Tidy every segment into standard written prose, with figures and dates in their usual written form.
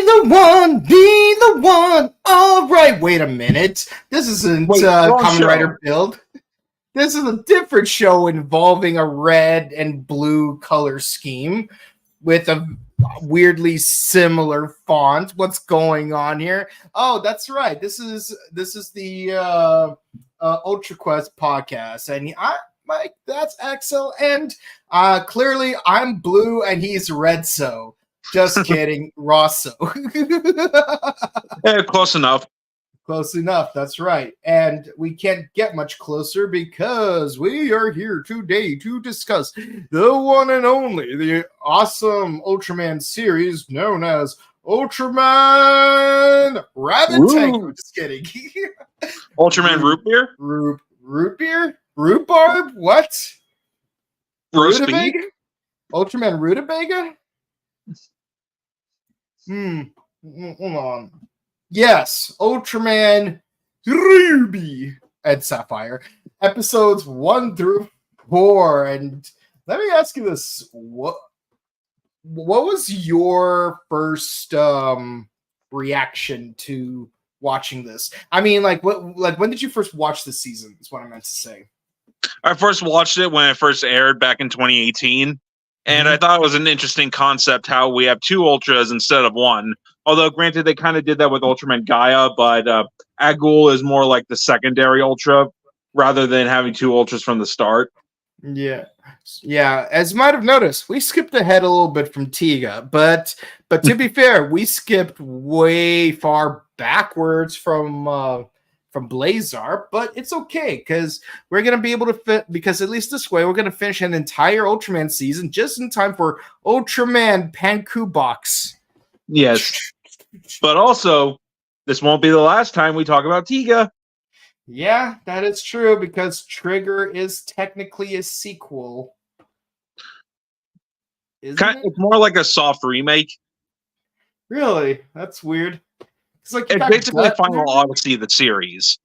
the one, be the one. All right, wait a minute. This isn't Kamen Rider Build. This is a different show involving a red and blue color scheme with a weirdly similar font. What's going on here? Oh, that's right. This is the UltraQuest podcast, and Mike, that's Axel, and clearly I'm blue and he's red. So just kidding, Rosso. Yeah, close enough. Close enough, that's right. And we can't get much closer because we are here today to discuss the one and only, the awesome Ultraman series known as Ultraman Rabbit Tank. Just kidding. Ultraman Root Beer? Root Beer? Rhubarb? What? Roast beef? Ultraman Rutabaga? Hold on. Yes, Ultraman Ruby and Sapphire, episodes 1 through 4. And let me ask you this: what was your first reaction to watching this? I mean, when did you first watch this season? Is what I meant to say. I first watched it when it first aired back in 2018, and I thought it was an interesting concept how we have 2 Ultras instead of 1. Although, granted, they kind of did that with Ultraman Gaia, but Agul is more like the secondary Ultra rather than having 2 Ultras from the start. Yeah. As you might have noticed, we skipped ahead a little bit from Tiga, but to be fair, we skipped way far backwards from Blazar, but it's okay because we're gonna be able to fit. Because at least this way, we're gonna finish an entire Ultraman season just in time for Ultraman Panku Box. Yes, but also, this won't be the last time we talk about Tiga. Yeah, that is true, because Trigger is technically a sequel. It's more like a soft remake. Really? That's weird. It's basically Final Odyssey of the series.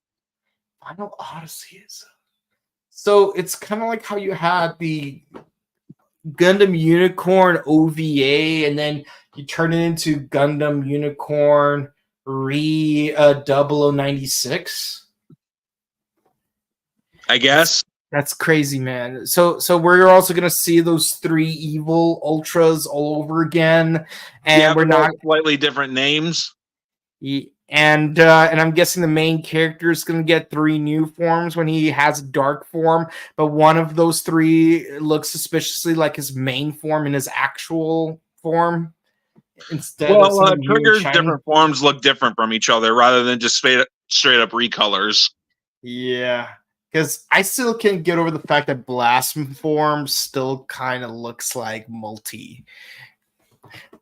Final Odyssey is... So it's kind of like how you had the Gundam Unicorn OVA, and then you turn it into Gundam Unicorn 0096. I guess. That's crazy, man. So we're also gonna see those 3 evil ultras all over again, and we're not slightly different names. And I'm guessing the main character is gonna get 3 new forms when he has a dark form, but one of those 3 looks suspiciously like his main form in his actual form. Instead of Trigger's different forms look different from each other rather than just straight up recolors. Yeah, because I still can't get over the fact that Blast form still kind of looks like Multi.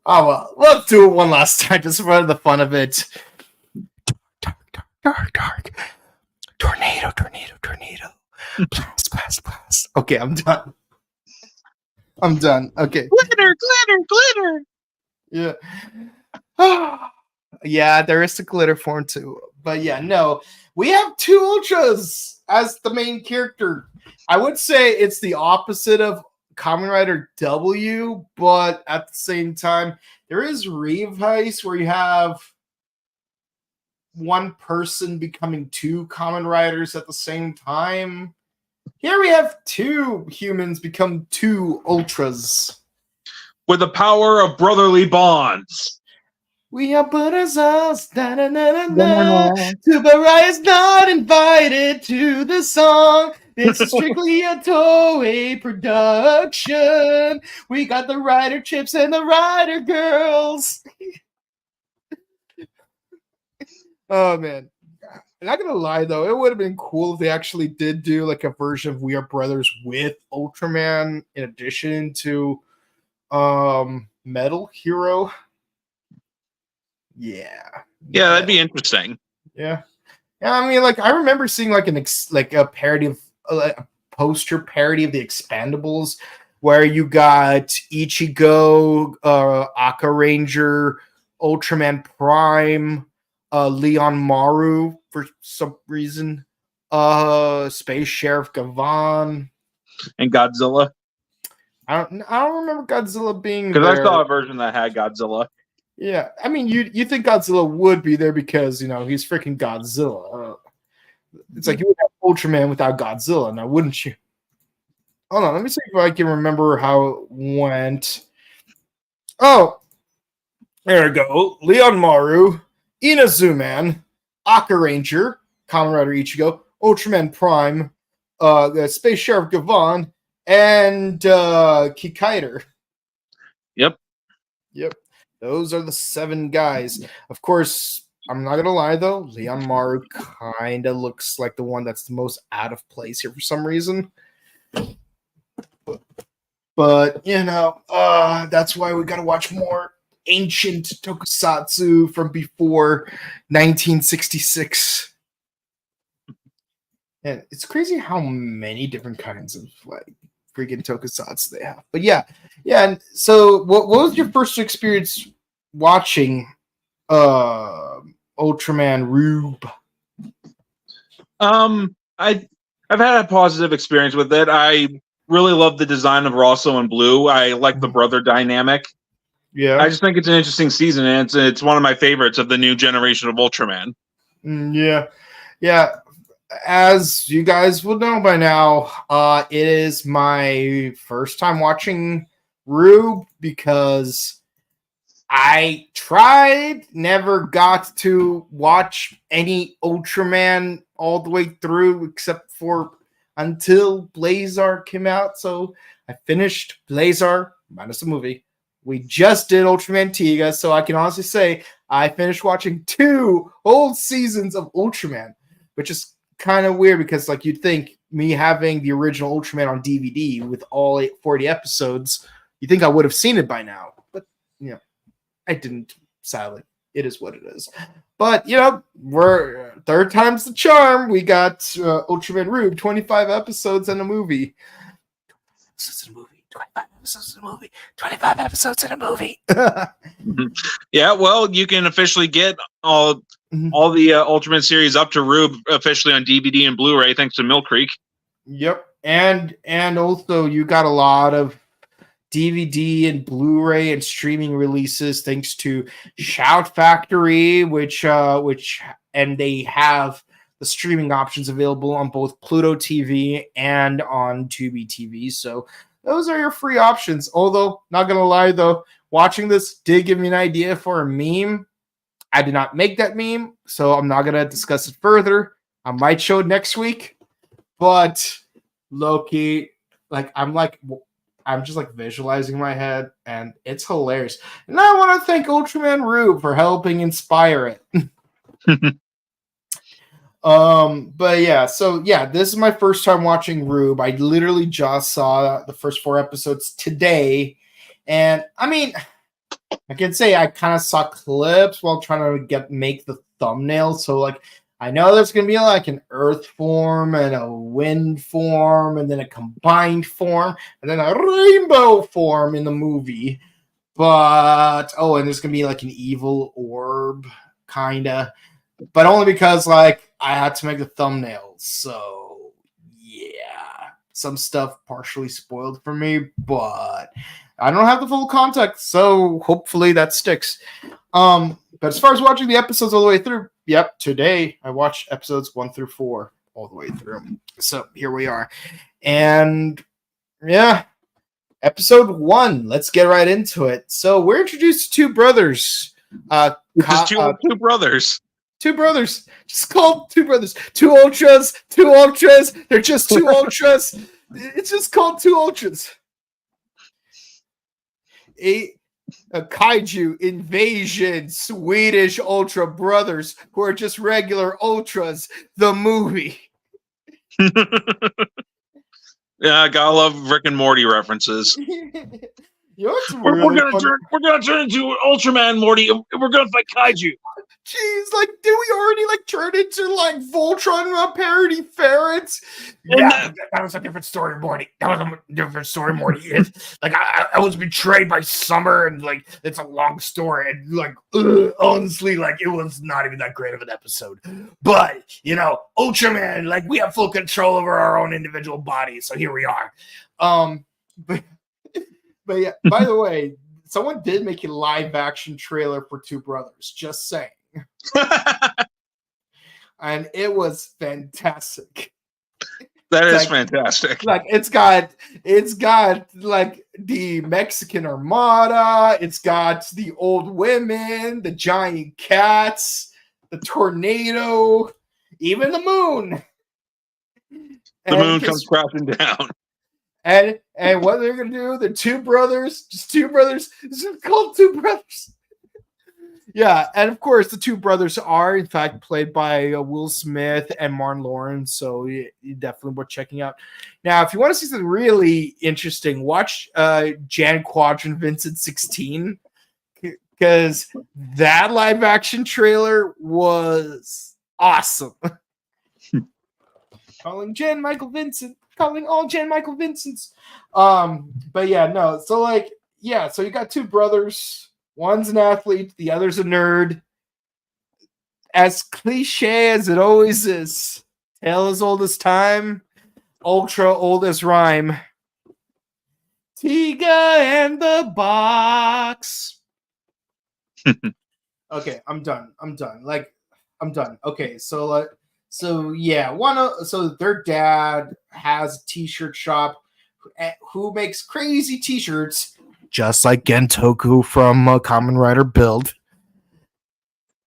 Oh well, let's do it one last time just for the fun of it. Dark. Tornado. Blast. Okay, I'm done. Okay. Glitter. Yeah. Yeah, there is the glitter form too. But yeah, no. We have 2 Ultras as the main character. I would say it's the opposite of Kamen Rider W, but at the same time, there is Reeve Heist where you have one person becoming 2 Kamen Riders at the same time. Here we have 2 humans become 2 Ultras. With the power of brotherly bonds. We are brothers, Tsubaraya's not invited to the song. This is strictly a Toei production. We got the Rider Chips and the Rider Girls. Oh, man. I'm not gonna lie, though. It would have been cool if they actually did do like a version of We Are Brothers with Ultraman in addition to Metal Hero. Yeah, that'd be interesting. Yeah, I mean, like I remember seeing like a parody of a poster parody of the Expandables, where you got Ichigo, Aka Ranger, Ultraman Prime, Leon Maru for some reason, Space Sheriff Gavan, and Godzilla. I don't remember Godzilla being because there. I saw a version that had Godzilla. Yeah, I mean, you think Godzilla would be there because he's freaking Godzilla. It's like you would have Ultraman without Godzilla, now wouldn't you? Hold on, let me see if I can remember how it went. Oh, there we go. Leon Maru, Inazuman, Aka Ranger, Kamen Rider Ichigo, Ultraman Prime, the Space Sheriff Gavon, and Kikaider. Yep. Those are the 7 guys. Of course, I'm not gonna lie though, Leon Maru kind of looks like the one that's the most out of place here for some reason. But that's why we gotta watch more ancient tokusatsu from before 1966. And it's crazy how many different kinds of freaking tokusatsu they have. But yeah. And so what was your first experience watching Ultraman Rube? I've had a positive experience with it. I really love the design of Rosso and Blue. I like the brother dynamic. Yeah, I just think it's an interesting season, and it's one of my favorites of the new generation of Ultraman. Yeah. As you guys will know by now, it is my first time watching Rube because I tried, never got to watch any Ultraman all the way through except for until Blazar came out. So I finished Blazar minus the movie. We just did Ultraman Tiga, so I can honestly say I finished watching 2 whole seasons of Ultraman, which is kind of weird because you'd think me having the original Ultraman on DVD with all 40 episodes, you think I would have seen it by now. But I didn't, sadly. It is what it is. But, we're third time's the charm. We got Ultraman Rube, 25 episodes in a movie. 25 episodes in a movie. 25 episodes in a movie. Yeah, well, you can officially get all the Ultraman series up to Rube officially on DVD and Blu-ray thanks to Mill Creek. Yep. And also you got a lot of DVD and Blu-ray and streaming releases thanks to Shout Factory, which and they have the streaming options available on both Pluto TV and on Tubi TV. So those are your free options. Although, not gonna lie though, watching this did give me an idea for a meme. I did not make that meme, so I'm not gonna discuss it further. I might show it next week, but low-key, I'm just visualizing in my head, and it's hilarious. And I want to thank Ultraman Rube for helping inspire it. But yeah, so yeah, this is my first time watching Rube. I literally just saw the first 4 episodes today, and I mean, I can say I kind of saw clips while trying to make the thumbnail. So I know there's gonna be an earth form and a wind form, and then a combined form, and then a rainbow form in the movie. But and there's gonna be an evil orb, kinda, but only because I had to make the thumbnail. So yeah, some stuff partially spoiled for me, but I don't have the full context, so hopefully that sticks. But as far as watching the episodes all the way through, yep, today I watched episodes 1 through 4 all the way through. So here we are. And yeah, episode 1, let's get right into it. So we're introduced to 2 brothers. Two brothers. 2 brothers. Just called 2 brothers. 2 ultras. 2 ultras. They're just 2 ultras. It's just called 2 ultras. A kaiju invasion Swedish ultra brothers who are just regular ultras, the movie. Yeah, I gotta love Rick and Morty references. We're gonna turn into Ultraman, Morty. We're gonna fight kaiju. Jeez, did we already turn into Voltron parody ferrets? Yeah, that was a different story, Morty. That was a different story, Morty. I was betrayed by Summer, and it's a long story, and honestly, it was not even that great of an episode. But Ultraman, we have full control over our own individual bodies, so here we are. But yeah. By the way, someone did make a live action trailer for Two Brothers. Just saying, and it was fantastic. That is fantastic. Like it's got like the Mexican Armada, it's got the old women, the giant cats, the tornado, even the moon. The moon comes crashing down. And what they're gonna do? The two brothers, just two brothers. This is called Two Brothers. Yeah, and of course the two brothers are in fact played by Will Smith and Martin Lawrence, so you definitely worth checking out. Now, if you want to see something really interesting, watch Jan Quadrant Vincent 16, because that live action trailer was awesome. Calling Jan Michael Vincent, calling all Jan Michael Vincents. But yeah, no, so like, yeah, so you got two brothers. One's an athlete, the other's a nerd. As cliche as it always is. Tale as old as time, ultra old as rhyme. Tiga and the box. Okay, I'm done. Like, I'm done. Okay, so yeah, so their dad has a t-shirt shop who makes crazy t-shirts. Just like Gentoku from Kamen Rider Build.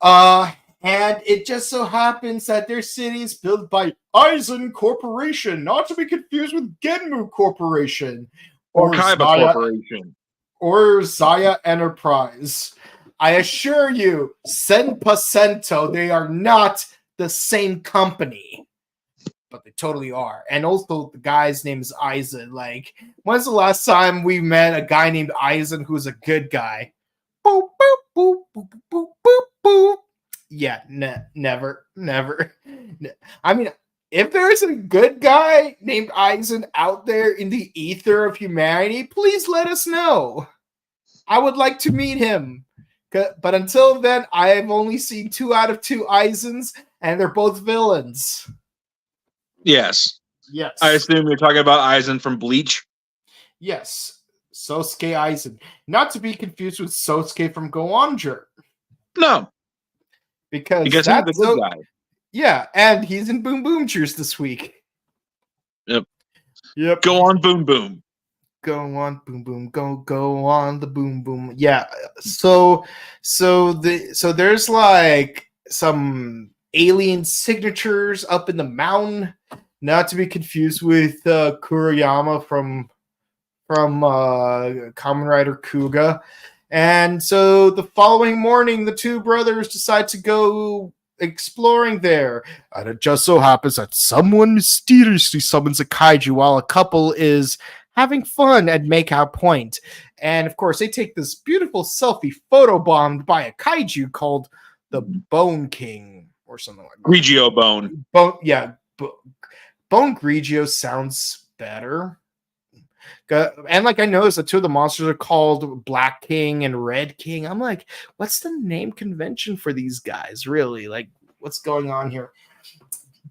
And it just so happens that their city is built by Aizen Corporation, not to be confused with Genmu Corporation. Or Kaiba Corporation. Or Zaya Enterprise. I assure you, 100% they are not the same company. But they totally are. And also, the guy's name is Aizen. Like, when's the last time we met a guy named Aizen who's a good guy? Boop, boop, boop, boop, boop, boop, boop. Yeah, never. I mean, if there's a good guy named Aizen out there in the ether of humanity, please let us know. I would like to meet him. But until then, I have only seen 2 out of 2 Aizens, and they're both villains. Yes. I assume you're talking about Aizen from Bleach. Yes. Sosuke Aizen. Not to be confused with Sosuke from Go Onger. No. Because he's the good guy. Yeah, and he's in Boom Boom Cheers this week. Yep. Go on, Boom Boom. Go on, Boom Boom. Go on the Boom Boom. Yeah. So there's like some alien signatures up in the mountain, not to be confused with Kuriyama from Kamen Rider Kuga. And so the following morning, the two brothers decide to go exploring there. And it just so happens that someone mysteriously summons a kaiju while a couple is having fun at Makeout Point. And of course, they take this beautiful selfie photobombed by a kaiju called the Bone King. Or something like that. Grigio Bone. Bone Grigio sounds better. And like I noticed that 2 of the monsters are called Black King and Red King. I'm like, what's the name convention for these guys? Really? Like, what's going on here?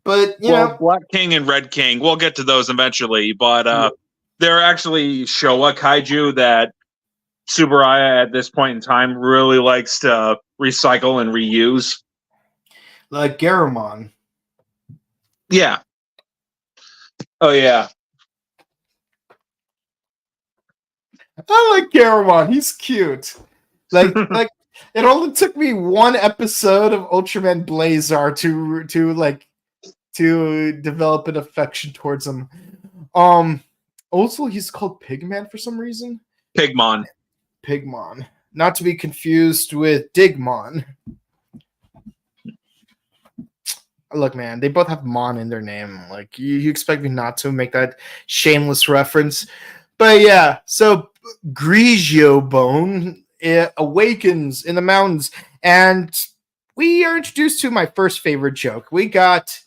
But you know, Black King and Red King, we'll get to those eventually, but they're actually Showa kaiju that Tsuburaya at this point in time really likes to recycle and reuse. Like Garumon. Yeah. Oh, yeah. I like Garumon. He's cute. Like it only took me 1 episode of Ultraman Blazar to develop an affection towards him. Also, he's called Pigman for some reason. Pigmon. Not to be confused with Digmon. Look, man, they both have Mon in their name. Like, you expect me not to make that shameless reference. But yeah, so Grigio Bone awakens in the mountains, and we are introduced to my first favorite joke. We got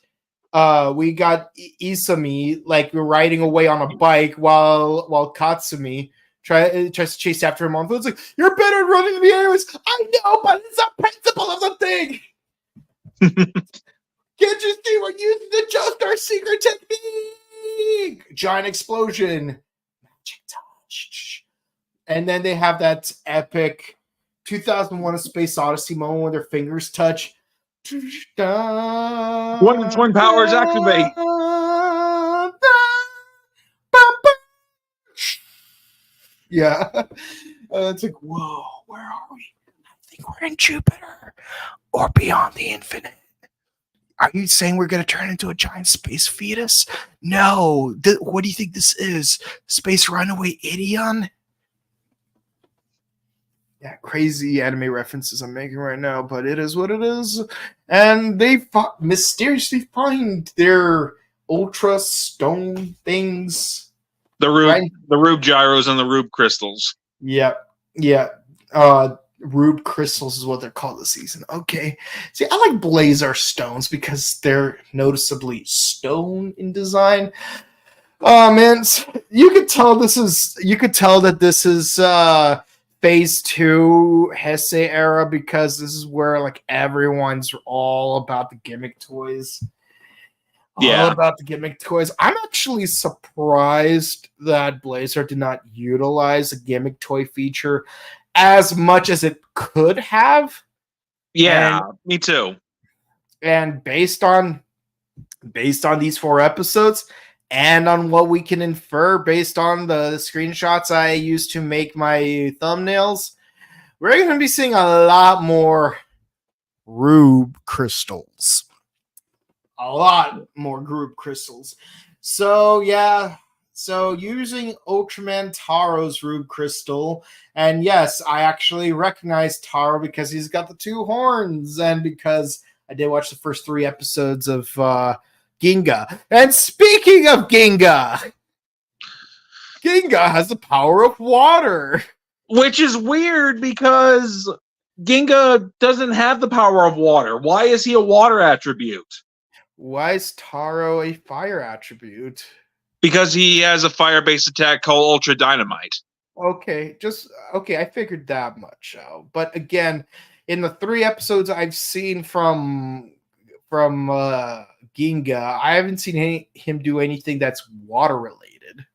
Isami, like, riding away on a bike while Katsumi tries to chase after him on foot. It's like, you're better at running than me anyways. I know, but it's a principle of the thing. Can't you see we're using the Joestar secret technique? Giant explosion. Magic touch. And then they have that epic 2001: A Space Odyssey moment where their fingers touch. When the twin powers activate. Yeah. It's like, whoa, where are we? I think we're in Jupiter or beyond the infinite. Are you saying we're going to turn into a giant space fetus? No. What do you think this is? Space runaway Idion? Yeah, crazy anime references I'm making right now, but it is what it is. And they mysteriously find their ultra stone things. The Rube gyros and the Rube crystals. Yeah. Rube crystals is what they're called this season. Okay. See, I like Blazar stones because they're noticeably stone in design. Oh man, you could tell that this is phase 2 Heisei era because this is where like everyone's all about the gimmick toys. Yeah. All about the gimmick toys. I'm actually surprised that Blazar did not utilize a gimmick toy feature as much as it could have. Yeah, me too. And based on these 4 episodes and on what we can infer based on the screenshots I used to make my thumbnails, we're going to be seeing a lot more Rube crystals. A lot more group crystals. So, yeah. So, using Ultraman Taro's Rube Crystal, and yes, I actually recognize Taro because he's got the 2 horns, and because I did watch the first 3 episodes of Ginga. And speaking of Ginga, Ginga has the power of water. Which is weird because Ginga doesn't have the power of water. Why is he a water attribute? Why is Taro a fire attribute? Because he has a fire-based attack called Ultra Dynamite. Okay, I figured that much out. But again, in the 3 episodes I've seen from Ginga, I haven't seen him do anything that's water related.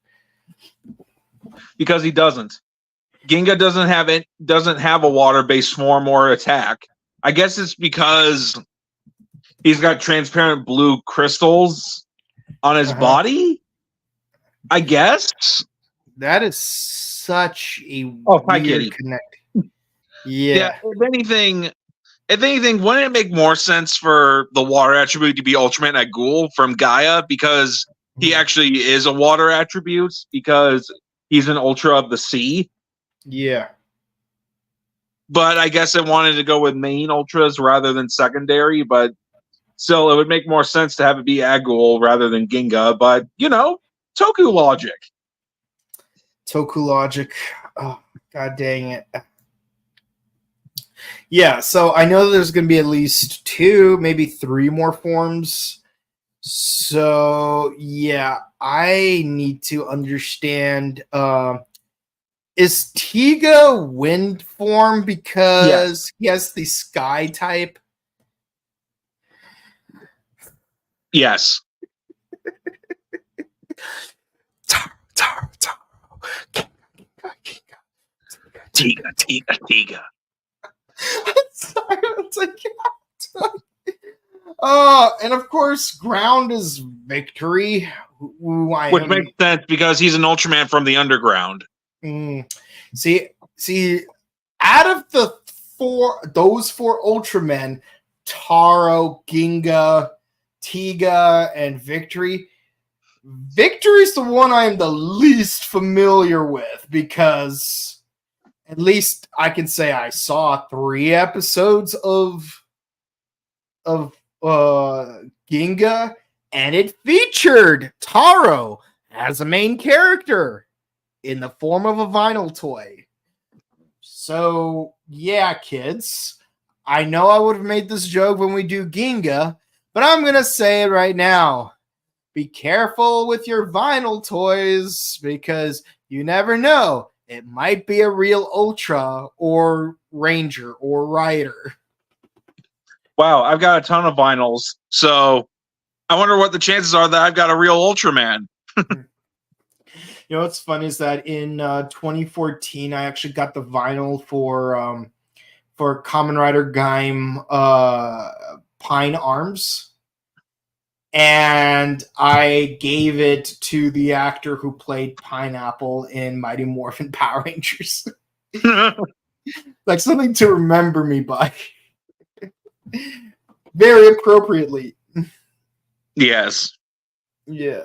Because he doesn't. Ginga doesn't have a water-based form or attack. I guess it's because he's got transparent blue crystals on his body. I guess that is such a weird connect. Yeah. If anything, wouldn't it make more sense for the water attribute to be Ultraman Agul from Gaia because he actually is a water attribute because he's an Ultra of the sea? Yeah. But I guess it wanted to go with main Ultras rather than secondary, but still, it would make more sense to have it be Agul rather than Ginga, but, Toku logic. Oh, god dang it. Yeah, so I know there's going to be at least 2, maybe 3 more forms. So, yeah, I need to understand, is Tiga wind form because he has the sky type? Yes. Taro. Tiga. Sorry, it's like, and of course, ground is Victory. Which makes sense because he's an Ultraman from the underground. See, out of those 4 Ultramen, Taro, Ginga, Tiga, and Victory is the one I am the least familiar with because at least I can say I saw 3 episodes of Ginga, and it featured Taro as a main character in the form of a vinyl toy. So, yeah, kids, I know I would have made this joke when we do Ginga, but I'm going to say it right now. Be careful with your vinyl toys because you never know. It might be a real Ultra or Ranger or Rider. Wow, I've got a ton of vinyls, so I wonder what the chances are that I've got a real Ultraman. You know what's funny is that in 2014, I actually got the vinyl for Kamen Rider Gaim Pine Arms, and I gave it to the actor who played Pineapple in Mighty Morphin Power Rangers. Like something to remember me by. Very appropriately. Yes. Yeah.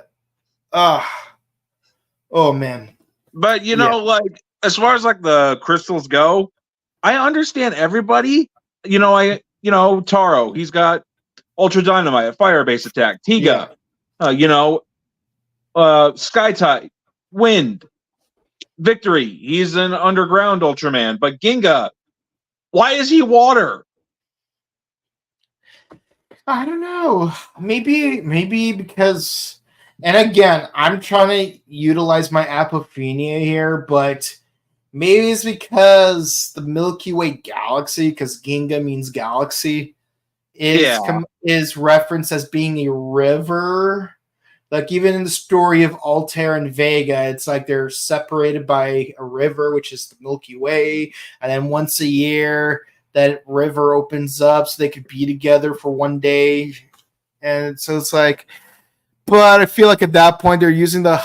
Oh man. But like as far as like the crystals go, I understand everybody. Taro, he's got Ultra Dynamite, Fire Base Attack, Tiga, Sky Tide, Wind, Victory. He's an underground Ultraman, but Ginga, why is he water? I don't know. Maybe because, and again, I'm trying to utilize my apophenia here, but maybe it's because the Milky Way galaxy, because Ginga means galaxy, is referenced as being a river. Like even in the story of Altair and Vega, it's like they're separated by a river, which is the Milky Way, and then once a year that river opens up so they could be together for one day. And so it's like, but I feel like at that point they're using the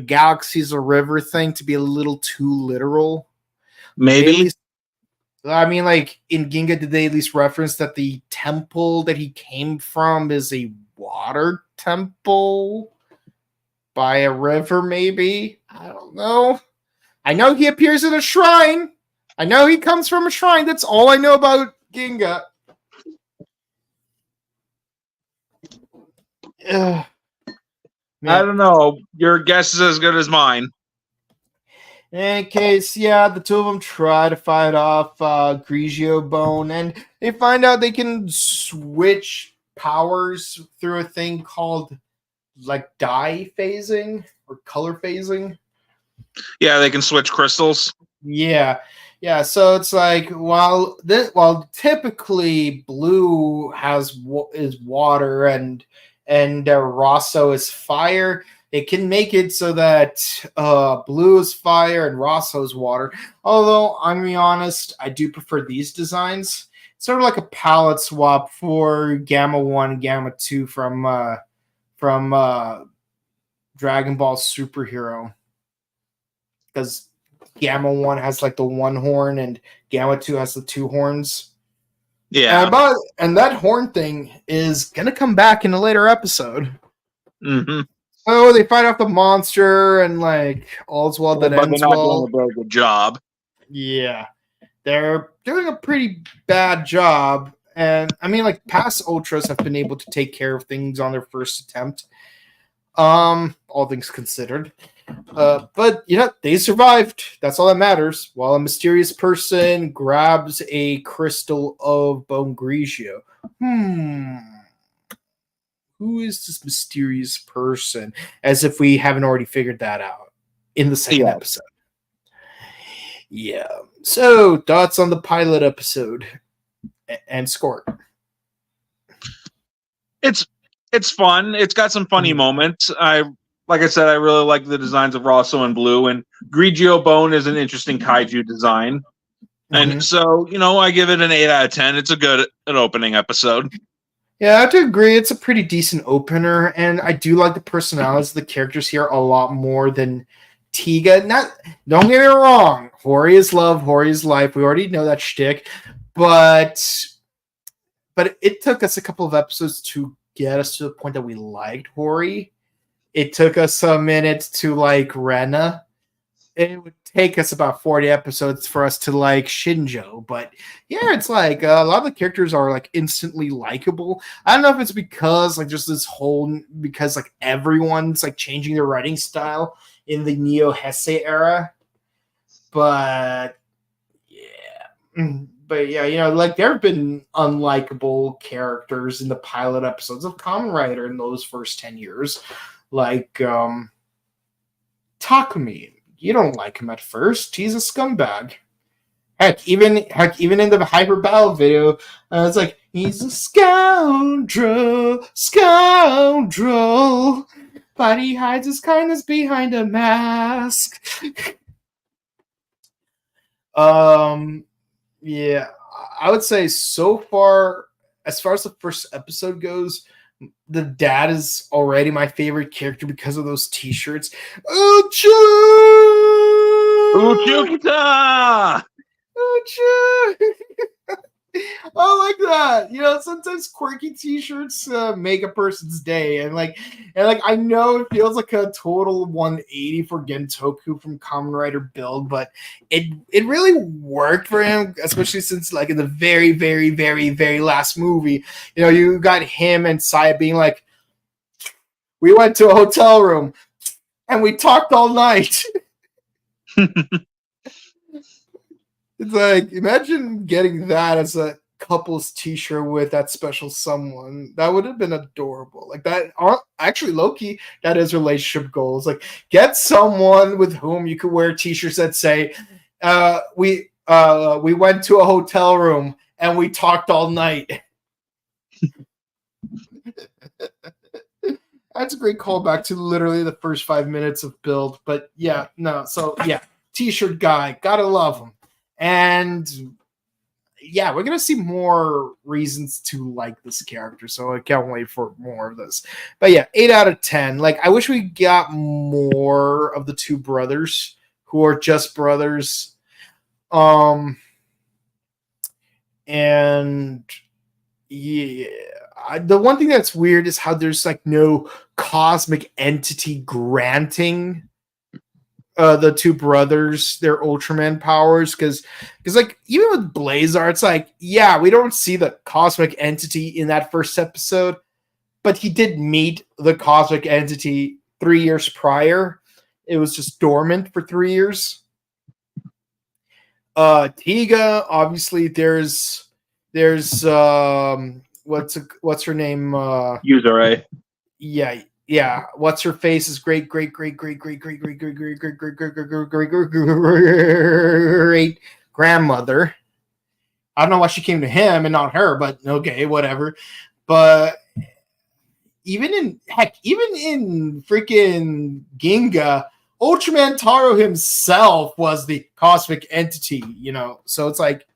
galaxy's a river thing to be a little too literal. Maybe. I mean, like in Ginga, did they at least reference that the temple that he came from is a water temple by a river? Maybe, I don't know. I know he appears in a shrine. I know he comes from a shrine. That's all I know about Ginga. I don't know. Your guess is as good as mine. In any case, yeah, the two of them try to fight off Grigio Bone, and they find out they can switch powers through a thing called like dye phasing or color phasing. Yeah, they can switch crystals. Yeah. So it's like while typically blue is water and Rosso is fire. They can make it so that blue is fire and Rosso is water. Although, I'm going to be honest, I do prefer these designs. It's sort of like a palette swap for Gamma 1 and Gamma 2 from Dragon Ball Superhero. Because Gamma 1 has like the one horn and Gamma 2 has the two horns. Yeah. And that horn thing is going to come back in a later episode. Mm-hmm. Oh, they fight off the monster and like all's well that ends well. But they're not doing a very good job. Yeah. They're doing a pretty bad job. And I mean, like past Ultras have been able to take care of things on their first attempt. All things considered. But they survived. That's all that matters. While a mysterious person grabs a crystal of Bone Grigio. Who is this mysterious person? As if we haven't already figured that out in the second episode. Yeah. So, thoughts on the pilot episode and score? It's fun. It's got some funny moments. Like I said, I really like the designs of Rosso and Blue, and Grigio Bone is an interesting kaiju design. And so, I give it an 8 out of 10. It's a good opening episode. Yeah, I have to agree. It's a pretty decent opener, and I do like the personalities of the characters here a lot more than Tiga. Don't get me wrong. Hori is love, Hori is life. We already know that shtick. But it took us a couple of episodes to get us to the point that we liked Hori. It took us a minute to like Rena. It would take us about 40 episodes for us to like Shinjo, but yeah, it's like a lot of the characters are like instantly likable. I don't know if it's because like just because like everyone's like changing their writing style in the Neo Heisei era, but yeah, like there have been unlikable characters in the pilot episodes of Kamen Rider in those first 10 years, like Takumi. You don't like him at first. He's a scumbag. Heck, even in the Hyper Battle video, it's like, he's a scoundrel. but he hides his kindness behind a mask. Yeah, I would say so far, as far as the first episode goes, the dad is already my favorite character because of those t-shirts. Uchu! Uchukita! Uchu! I like that. You know, sometimes quirky t-shirts make a person's day, and I know it feels like a total 180 for Gentoku from Kamen Rider build, but it really worked for him, especially since like in the very, very, very, very last movie, you know, you got him and Saya being like, we went to a hotel room and we talked all night. It's like, imagine getting that as a couple's t-shirt with that special someone. That would have been adorable. Like that, actually, low-key, that is relationship goals. Like, get someone with whom you could wear t-shirts that say, we went to a hotel room and we talked all night. That's a great callback to literally the first 5 minutes of build. But yeah, no, so yeah, t-shirt guy, gotta love him. And yeah, we're gonna see more reasons to like this character, so I can't wait for more of this. But yeah, 8 out of 10. Like, I wish we got more of the two brothers who are just brothers. And yeah, the one thing that's weird is how there's like no cosmic entity granting the two brothers their Ultraman powers, because like even with Blazar, it's like, yeah, we don't see the cosmic entity in that first episode, but he did meet the cosmic entity 3 years prior. It was just dormant for 3 years. Tiga, obviously there's what's her name? Yuzure. Yeah. What's her face is great grandmother. I don't know why she came to him and not her, but okay, whatever. But even in freaking Ginga, Ultraman Taro himself was the cosmic entity, you know. So it's like,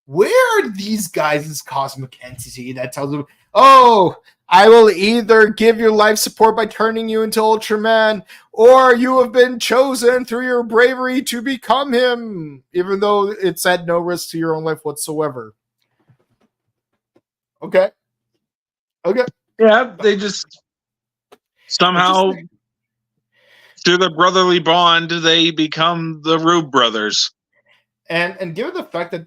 where are these guys' cosmic entity that tells them, oh, I will either give your life support by turning you into Ultraman, or you have been chosen through your bravery to become him, even though it's at no risk to your own life whatsoever. Okay. Yeah, they just somehow, through the brotherly bond, they become the Rube brothers. And given the fact that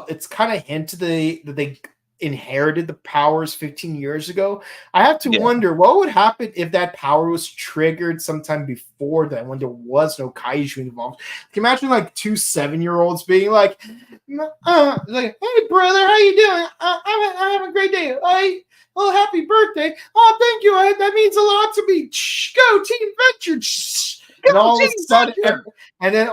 it's kind of hinted that they inherited the powers 15 years ago, I have to wonder what would happen if that power was triggered sometime before then, when there was no kaiju involved. Can you imagine like 2 7-year-olds being like, hey brother, how you doing? I'm having a great day. Oh, happy birthday. Oh, thank you. That means a lot to me. Go Team Venture. And all of a sudden, and then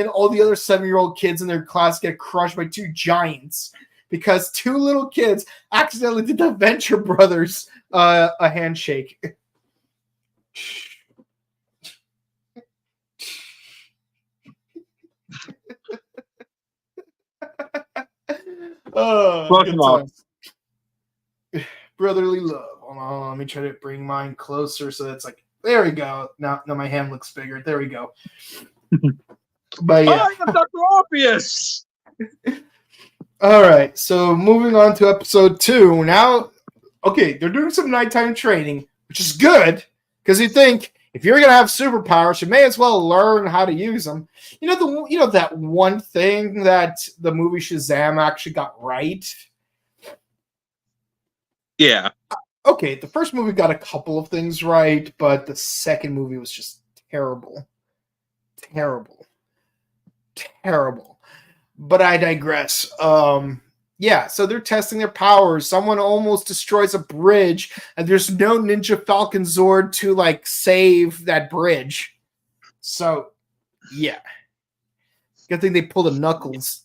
all the other 7-year-old kids in their class get crushed by 2 giants because 2 little kids accidentally did the Venture Brothers a handshake. Oh, good times. Brotherly love. Hold on, let me try to bring mine closer so that's like, there we go. Now my hand looks bigger. There we go. But yeah. I am Dr. Obvious. All right. So moving on to episode 2. Now, okay, they're doing some nighttime training, which is good because you think if you're gonna have superpowers, you may as well learn how to use them. You know that one thing that the movie Shazam actually got right. Yeah. Okay, the first movie got a couple of things right, but the second movie was just terrible. But I digress. Yeah, so they're testing their powers. Someone almost destroys a bridge, and there's no Ninja Falcon Zord to like save that bridge. So, yeah. Good thing they pulled a Knuckles.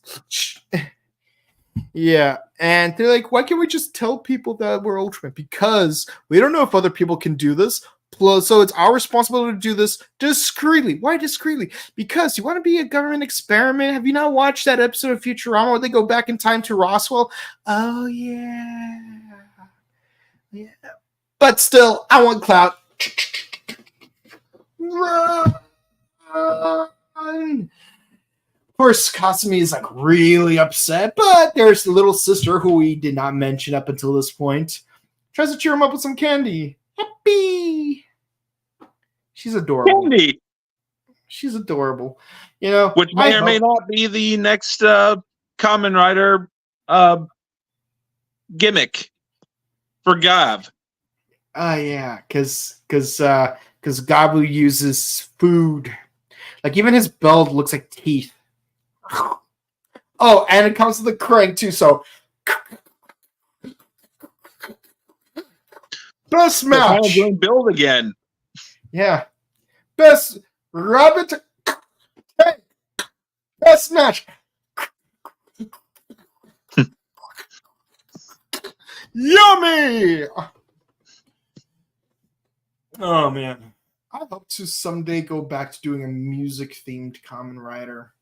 Yeah, and they're like, why can't we just tell people that we're Ultraman? Because we don't know if other people can do this. Plus, so it's our responsibility to do this discreetly. Why discreetly? Because you want to be a government experiment. Have you not watched that episode of Futurama where they go back in time to Roswell? Oh yeah, yeah. But still, I want clout. Run. Of course, Kasumi is like really upset, but there's the little sister who we did not mention up until this point. Tries to cheer him up with some candy. Happy. She's adorable. Candy. She's adorable. You know, which may or may not be the next Kamen Rider gimmick for Gav. Yeah, because Gabu uses food. Like even his belt looks like teeth. Oh, and it comes with the crank too. So best match. Build again. Yeah, best rabbit. Best match. Yummy. Oh man, I hope to someday go back to doing a music-themed Kamen Rider,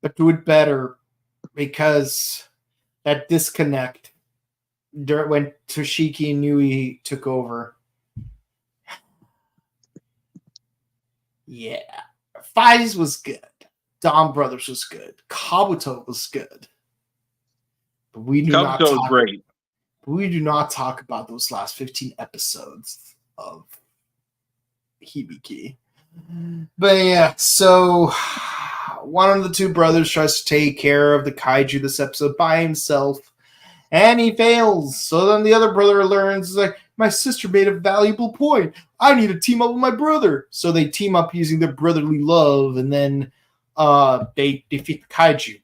but do it better because that disconnect when Toshiki Inui took over. Yeah, Fives was good. Dom Brothers was good. Kabuto was good. But we do not talk, great. We do not talk about those last 15 episodes of Hibiki. But yeah, so one of the two brothers tries to take care of the kaiju this episode by himself, and he fails. So then the other brother learns, like, my sister made a valuable point. I need to team up with my brother. So they team up using their brotherly love, and then they defeat the kaiju.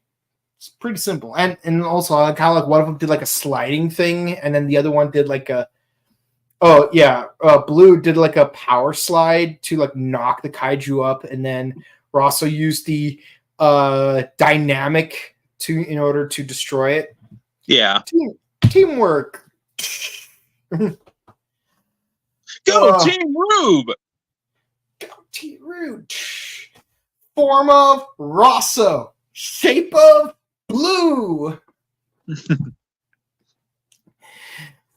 It's pretty simple. And also, kind of like one of them did like a sliding thing, and then the other one did like a Blue did like a power slide to like knock the kaiju up, and then Rosso used the dynamic in order to destroy it. Yeah. Teamwork. Go Team Rube! Go Team Rube. Form of Rosso. Shape of Blue.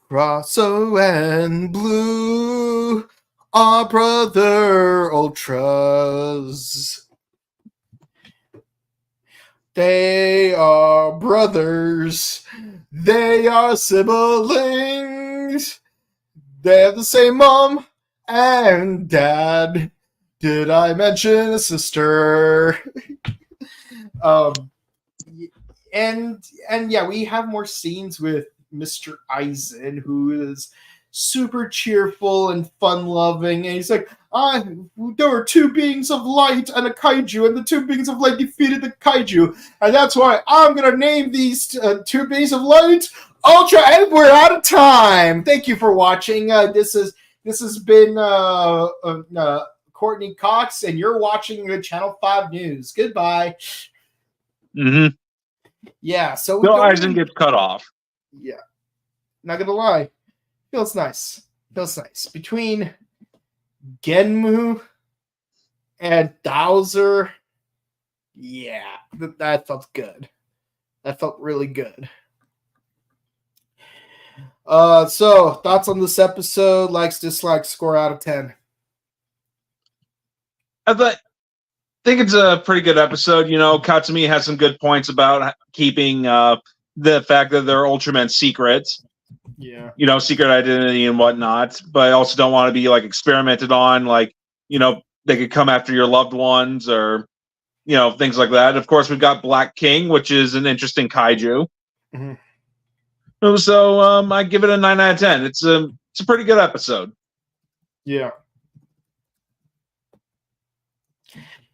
Rosso and Blue are brother ultras. They are brothers. They are siblings. They have the same mom and dad. Did I mention a sister? And yeah, we have more scenes with Mr. Eisen, who is super cheerful and fun-loving, and he's like, there were two beings of light and a kaiju, and the two beings of light defeated the kaiju, and that's why I'm gonna name these two beings of light Ultra, and we're out of time. Thank you for watching. This has been Courtney Cox, and you're watching the Channel 5 News. Goodbye. Mm-hmm. Yeah, so Bill Eisen gets cut off. Yeah. Not gonna lie. Feels nice. Between Genmu and Dowser, yeah, that felt good. That felt really good. So thoughts on this episode? Likes, dislikes, score out of 10. I think it's a pretty good episode. You know, Katsumi has some good points about keeping the fact that they're Ultraman secrets. Yeah. You know, secret identity and whatnot, but I also don't want to be like experimented on, like, you know, they could come after your loved ones or, you know, things like that. Of course, we've got Black King, which is an interesting kaiju. Mm-hmm. So I give it a 9 out of 10. It's a pretty good episode. Yeah.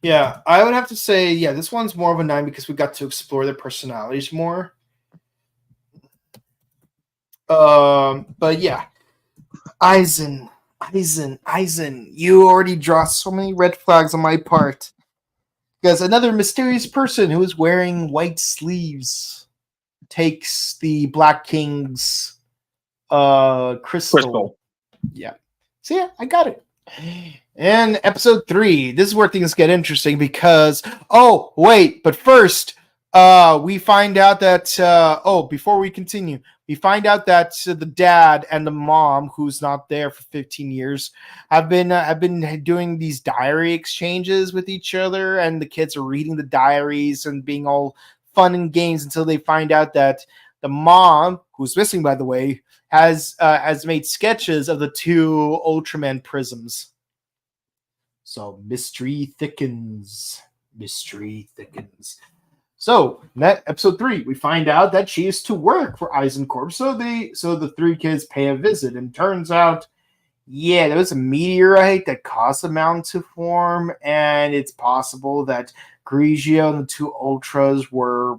Yeah, I would have to say, yeah, this one's more of a 9 because we got to explore their personalities more. But yeah, Eisen, you already draw so many red flags on my part. Because another mysterious person who is wearing white sleeves. takes the Black King's crystal. Yeah. So yeah, I got it. And episode 3, this is where things get interesting because but first we find out that before we continue, we find out that the dad and the mom, who's not there for 15 years, have been doing these diary exchanges with each other, and the kids are reading the diaries and being all fun and games until they find out that the mom, who's missing by the way, has made sketches of the 2 Ultraman prisms. So mystery thickens. So in that episode 3, we find out that she is to work for Eisencorp. So the 3 kids pay a visit, and turns out, there was a meteorite that caused the mountain to form, and it's possible that Grigio and the 2 Ultras were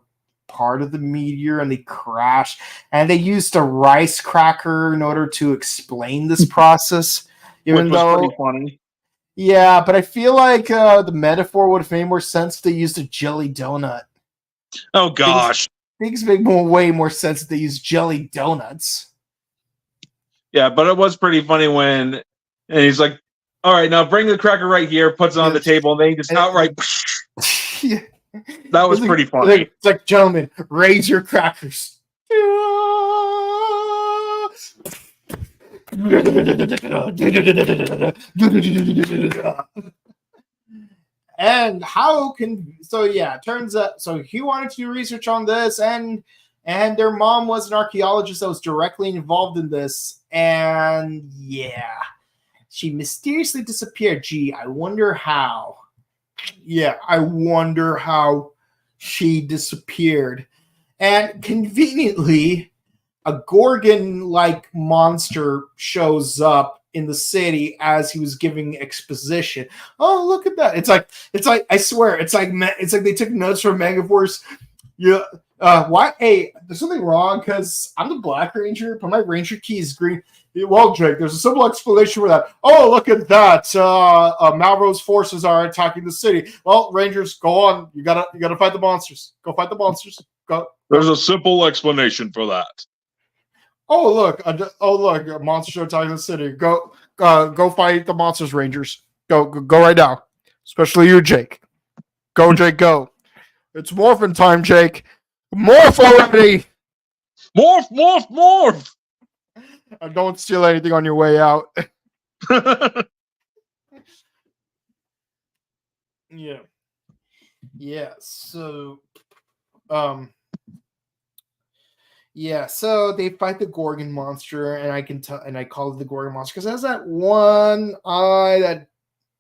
part of the meteor, and they crashed, and they used a rice cracker in order to explain this process. Which was pretty funny. Yeah, but I feel like the metaphor would have made more sense if they used a jelly donut. Oh gosh. Things make way more sense if they use jelly donuts. Yeah, but it was pretty funny and he's like, all right, now bring the cracker right here, puts it on the table, and then he just outright... Yeah. That was pretty funny. It's like, gentlemen, raise your crackers. And turns out, so he wanted to do research on this, and their mom was an archaeologist that was directly involved in this, and she mysteriously disappeared. Gee, I wonder how. Yeah, I wonder how she disappeared. And conveniently, a Gorgon-like monster shows up in the city as he was giving exposition. Oh, look at that! It's like I swear, it's like they took notes from Megaforce. Yeah. Why? Hey, there's something wrong because I'm the Black Ranger, but my Ranger key is green. Well, Jake, there's a simple explanation for that. Oh, look at that! Malro's forces are attacking the city. Well, Rangers, go on. You gotta fight the monsters. Go fight the monsters. Go. There's a simple explanation for that. Oh look! Monsters are attacking the city. Go fight the monsters, Rangers. Go right now. Especially you, Jake. Go, Jake. Go. It's morphin' time, Jake. Morph already. Morph. Don't steal anything on your way out. Yeah. So, so they fight the Gorgon monster, and I can tell, and I call it the Gorgon monster because it has that one eye that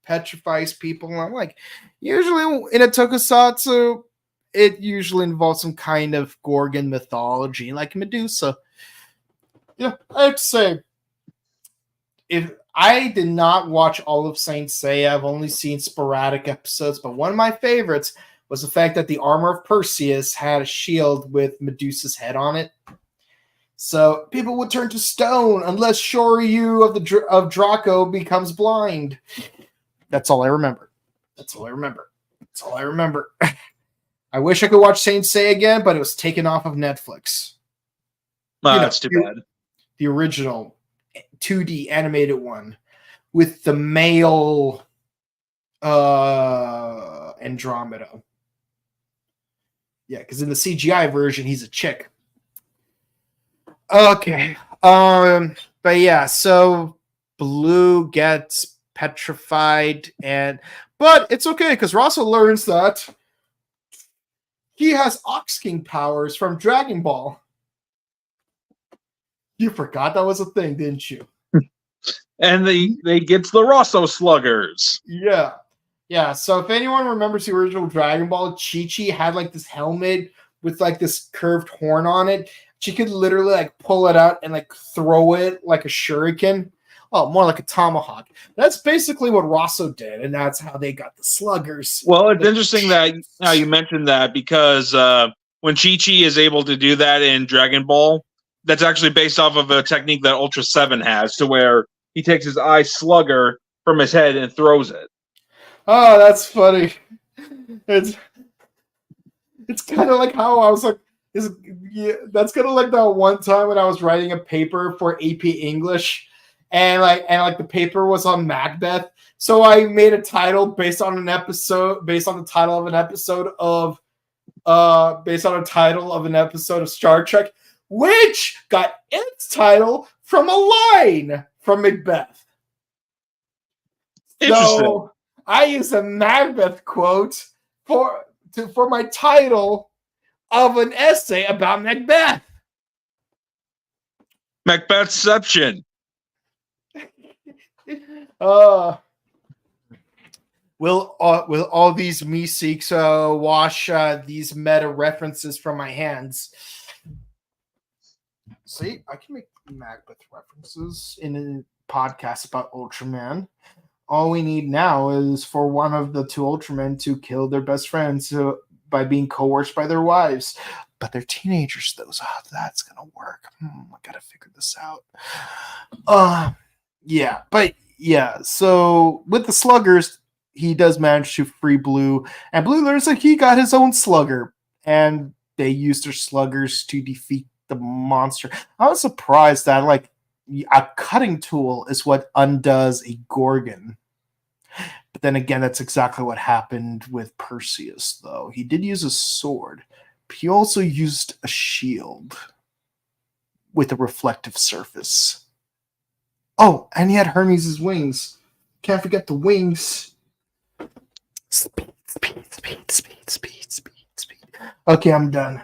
petrifies people. And I'm like, usually in a tokusatsu, it usually involves some kind of Gorgon mythology, like Medusa. Yeah, I have to say, if I did not watch all of Saint Seiya, I've only seen sporadic episodes, but one of my favorites was the fact that the armor of Perseus had a shield with Medusa's head on it. So people would turn to stone unless Shoryu of Draco becomes blind. That's all I remember. I wish I could watch Saint Seiya again, but it was taken off of Netflix. That's too bad. The original 2D animated one with the male Andromeda. Yeah, because in the CGI version, he's a chick. Okay. But yeah, so Blue gets petrified, but it's okay because Rosso learns that he has Ox King powers from Dragon Ball. You forgot that was a thing, didn't you? And they get the Rosso Sluggers. Yeah. So if anyone remembers the original Dragon Ball, Chi-Chi had like this helmet with like this curved horn on it. She could literally like pull it out and like throw it like a shuriken. Oh, more like a tomahawk. That's basically what Rosso did, and that's how they got the Sluggers. Well, it's interesting that you mentioned that because when Chi-Chi is able to do that in Dragon Ball, that's actually based off of a technique that Ultra 7 has, to where he takes his eye slugger from his head and throws it. Oh, that's funny. It's kind of like how I was like, That's kind of like that one time when I was writing a paper for AP English, and the paper was on Macbeth. So I made a title based on the title of an episode of Star Trek, which got its title from a line from Macbeth. So I used a Macbeth quote for my title of an essay about Macbeth. Macbethception. Will all these meeseeks wash these meta references from my hands? See, I can make Macbeth references in a podcast about Ultraman. All we need now is for one of the two Ultramen to kill their best friends by being coerced by their wives. But they're teenagers, though, so that's gonna work. I gotta figure this out. So with the sluggers, he does manage to free Blue, and Blue learns that he got his own slugger, and they use their sluggers to defeat the monster. I was surprised that a cutting tool is what undoes a Gorgon. But then again, that's exactly what happened with Perseus, though. He did use a sword, but he also used a shield with a reflective surface. Oh, and he had Hermes' wings. Can't forget the wings. Speed. Okay, I'm done.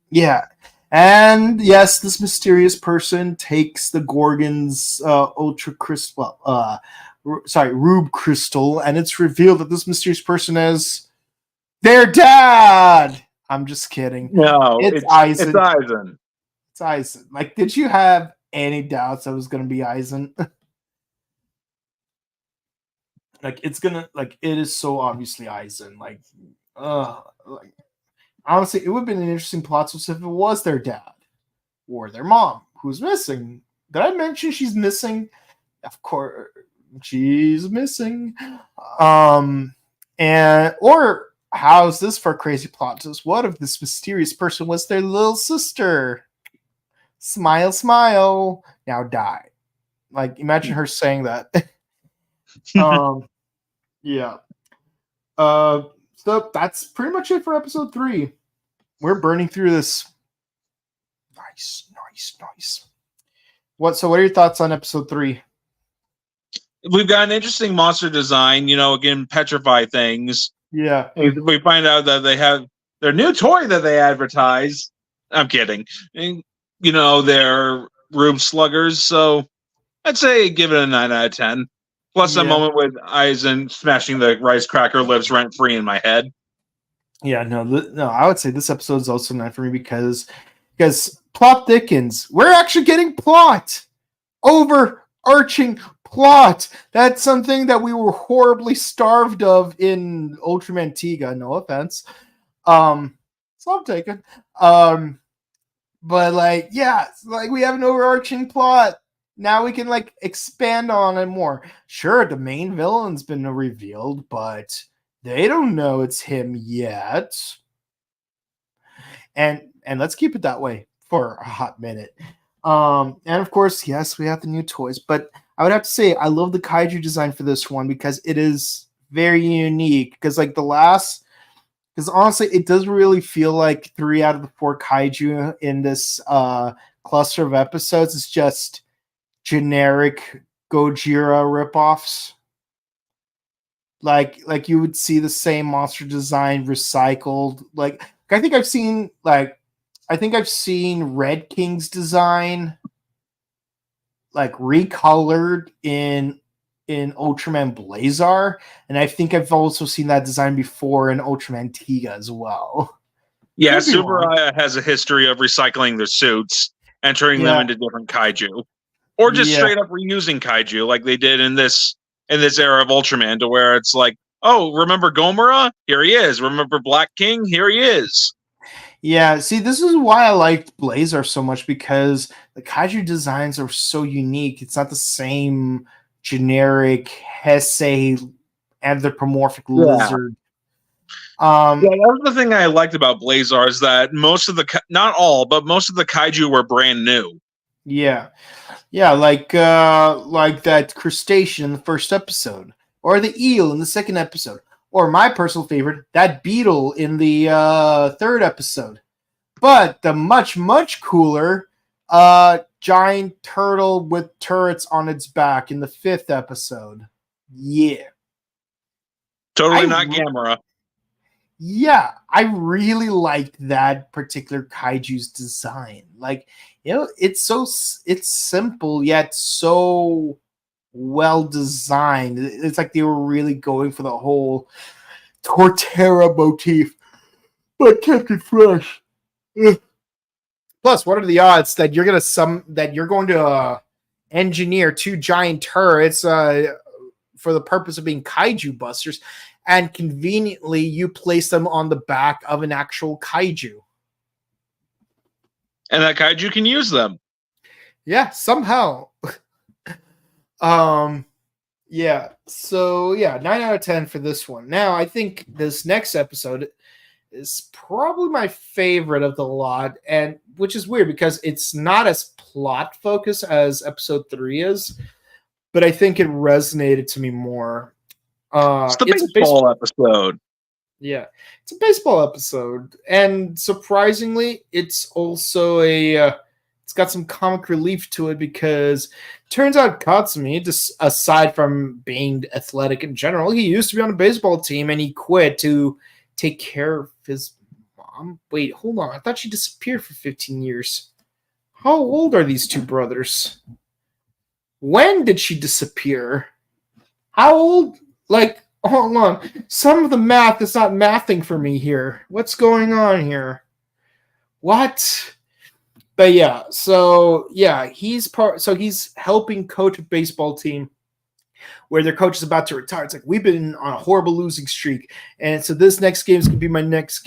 Yeah. And yes, this mysterious person takes the Gorgon's Rube Crystal, and it's revealed that this mysterious person is their dad. I'm just kidding. No, it's Eisen. It's Eisen. Like, did you have any doubts that it was going to be Eisen? It is so obviously Eisen. Honestly, it would have been an interesting plot twist if it was their dad or their mom who's missing. Did I mention she's missing? Of course, she's missing. Or how's this for a crazy plot twist? What if this mysterious person was their little sister? Smile, smile. Now die. Imagine her saying that. Yeah. So that's pretty much it for episode 3. We're burning through this. Nice. What are your thoughts on episode 3? We've got an interesting monster design, again, petrify things. Yeah. We find out that they have their new toy that they advertise. I'm kidding. And, they're Rube Sluggers, so I'd say give it a 9 out of 10. Plus a moment with Eisen smashing the rice cracker lives rent free in my head. Yeah, no, I would say this episode is also 9 for me because plot thickens. We're actually getting plot. Overarching plot. That's something that we were horribly starved of in Ultraman Tiga. No offense. So I'm taken. But we have an overarching plot. Now we can expand on it more. Sure, the main villain's been revealed, but they don't know it's him yet. And let's keep it that way for a hot minute. And of course, yes, we have the new toys, but I would have to say I love the kaiju design for this one because it is very unique. Because honestly, it doesn't really feel like 3 out of the 4 kaiju in this cluster of episodes is just generic Gojira ripoffs. Like you would see the same monster design recycled. I think I've seen Red King's design recolored in Ultraman Blazar, and I think I've also seen that design before in Ultraman Tiga as well. Yeah, Tsuburaya has a history of recycling their suits and turning them into different kaiju. Or just straight up reusing kaiju like they did in this era of Ultraman, to where it's like, oh, remember Gomora? Here he is. Remember Black King? Here he is. Yeah, see, this is why I liked Blazar so much, because the kaiju designs are so unique. It's not the same generic Heisei anthropomorphic lizard. Yeah, that was the thing I liked about Blazar is that most of the not all, but most of the kaiju were brand new. Yeah, like that crustacean in the first episode, or the eel in the second episode, or my personal favorite, that beetle in the third episode. But the much cooler giant turtle with turrets on its back in the fifth episode. Yeah. Totally not Gamera. Yeah, I really liked that particular kaiju's design. Like, it's simple yet so well designed. It's like they were really going for the whole Torterra motif, but kept it fresh. Plus, what are the odds that you're going to engineer two giant turrets for the purpose of being kaiju busters, and conveniently you place them on the back of an actual kaiju? And that kaiju can use them. Yeah, somehow. Yeah. So yeah, 9 out of 10 for this one. Now, I think this next episode is probably my favorite of the lot, and which is weird because it's not as plot focused as episode 3 is, but I think it resonated to me more. It's the baseball episode. Yeah, it's a baseball episode, and surprisingly, it's also it's got some comic relief to it because it turns out Katsumi, just aside from being athletic in general, he used to be on a baseball team and he quit to take care of his mom. Wait, hold on. I thought she disappeared for 15 years. How old are these two brothers? When did she disappear? How old? Like, hold on. Some of the math is not mathing for me here. What's going on here? What? But yeah, so yeah, he's helping coach a baseball team where their coach is about to retire. It's like, we've been on a horrible losing streak, and so this next game is gonna be my last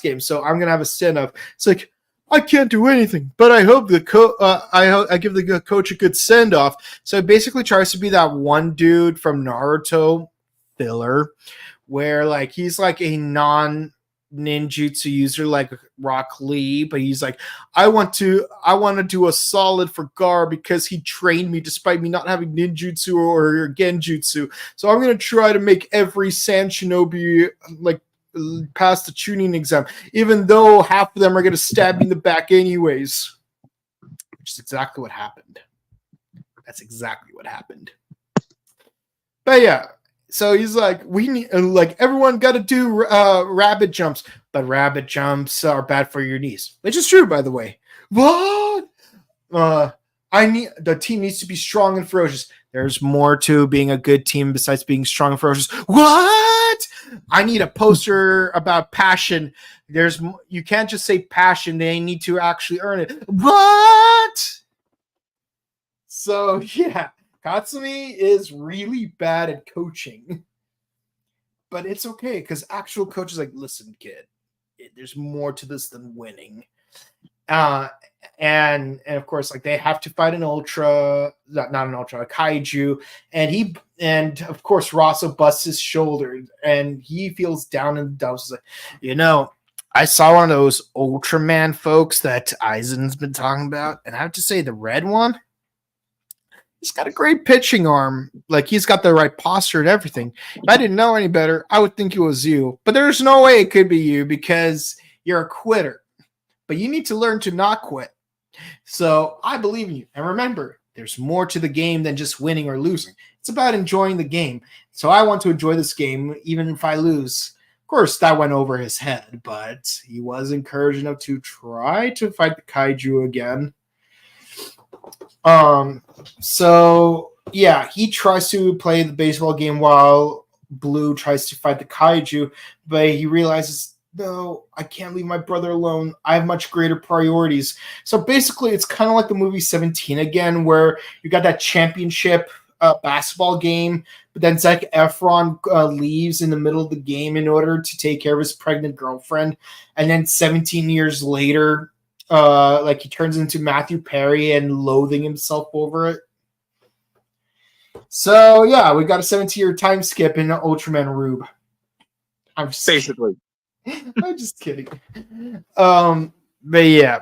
game. So I'm gonna have a stand up. It's like, I can't do anything, but I hope I give the coach a good send off. So it basically tries to be that one dude from Naruto filler, where like he's like a non-ninjutsu user like Rock Lee, but he's like, I want to do a solid for Gar because he trained me despite me not having ninjutsu or genjutsu. So I'm gonna try to make every Sand Shinobi like pass the tuning exam, even though half of them are gonna stab me in the back anyways. Which is exactly what happened. That's exactly what happened. But yeah. So he's like, we need, like, everyone got to do rabbit jumps, but rabbit jumps are bad for your knees, which is true, by the way. What? The team needs to be strong and ferocious. There's more to being a good team besides being strong and ferocious. What? I need a poster about passion. You can't just say passion. They need to actually earn it. What? So yeah. Katsumi is really bad at coaching, but it's okay because actual coach is like, listen, kid, there's more to this than winning. And of course, like, they have to fight an ultra, not an ultra, a kaiju, and of course Raso busts his shoulder and he feels down in the dumps. Like, I saw one of those Ultraman folks that Aizen's been talking about, and I have to say the red one, he's got a great pitching arm. Like, he's got the right posture and everything. If I didn't know any better, I would think it was you. But there's no way it could be you because you're a quitter. But you need to learn to not quit. So I believe in you. And remember, there's more to the game than just winning or losing. It's about enjoying the game. So I want to enjoy this game even if I lose. Of course, that went over his head, but he was encouraged enough to try to fight the kaiju again. So yeah, he tries to play the baseball game while Blue tries to fight the kaiju, but he realizes, no, I can't leave my brother alone. I have much greater priorities. So basically, it's kind of like the movie 17 again, where you got that championship basketball game, but then Zac Efron leaves in the middle of the game in order to take care of his pregnant girlfriend, and then 17 years later, like, he turns into Matthew Perry and loathing himself over it. So yeah, we got a 17-year time skip in Ultraman Rube. I'm just basically. I'm just kidding. But yeah.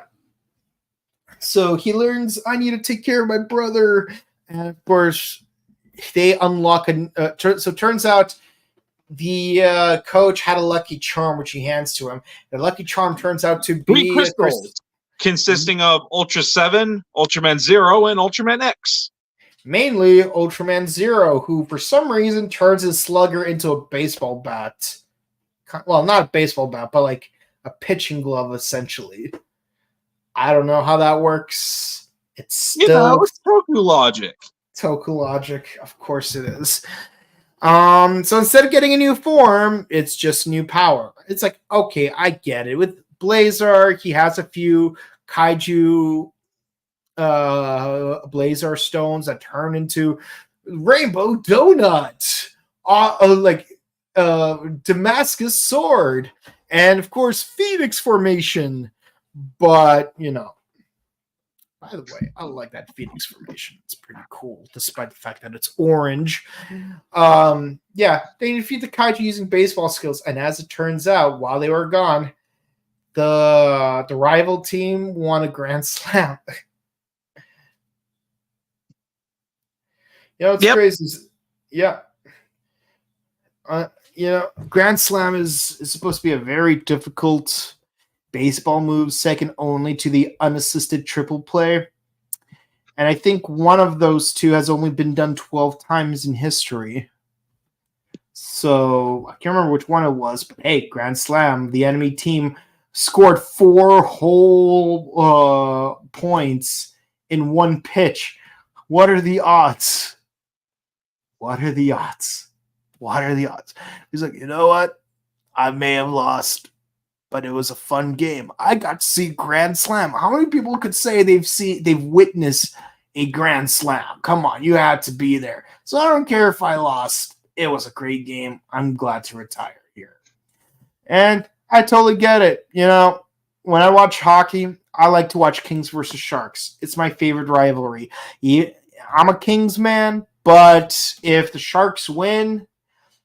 So he learns I need to take care of my brother, and of course they unlock so it turns out the coach had a lucky charm which he hands to him. The lucky charm turns out to be 3 crystals consisting of Ultra 7, Ultraman 0, and Ultraman X. Mainly Ultraman Zero, who for some reason turns his slugger into a baseball bat. Well, not a baseball bat, but like a pitching glove, essentially. I don't know how that works. It's still it's Toku logic. Toku logic, of course it is. So instead of getting a new form, it's just new power. It's like, okay, I get it. With Blazar, he has a few kaiju Blazar stones that turn into rainbow donut, Damascus sword, and of course Phoenix formation. But by the way, I like that Phoenix formation. It's pretty cool, despite the fact that it's orange. Yeah, they defeat the kaiju using baseball skills, and as it turns out, while they were gone, the rival team won a Grand Slam. It's crazy. Yeah. Grand Slam is supposed to be a very difficult baseball move, second only to the unassisted triple play. And I think one of those two has only been done 12 times in history. So I can't remember which one it was, but hey, Grand Slam, the enemy team scored 4 whole points in one pitch. What are the odds? What are the odds? What are the odds? He's like, you know what? I may have lost, but it was a fun game. I got to see Grand Slam. How many people could say they've witnessed a Grand Slam? Come on, you had to be there. So I don't care if I lost. It was a great game. I'm glad to retire here. And I totally get it. When I watch hockey, I like to watch Kings versus Sharks. It's my favorite rivalry. I'm a Kings man, but if the Sharks win,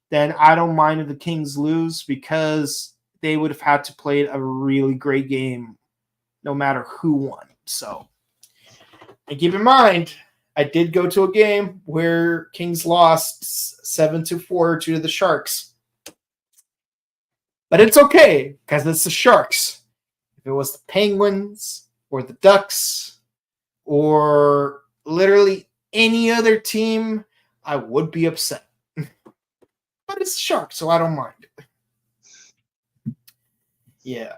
then I don't mind if the Kings lose because they would have had to play a really great game no matter who won. So, and keep in mind, I did go to a game where Kings lost 7-4 to the Sharks. But it's okay because it's the Sharks. If it was the Penguins or the Ducks or literally any other team, I would be upset. But it's the Sharks, so I don't mind. Yeah,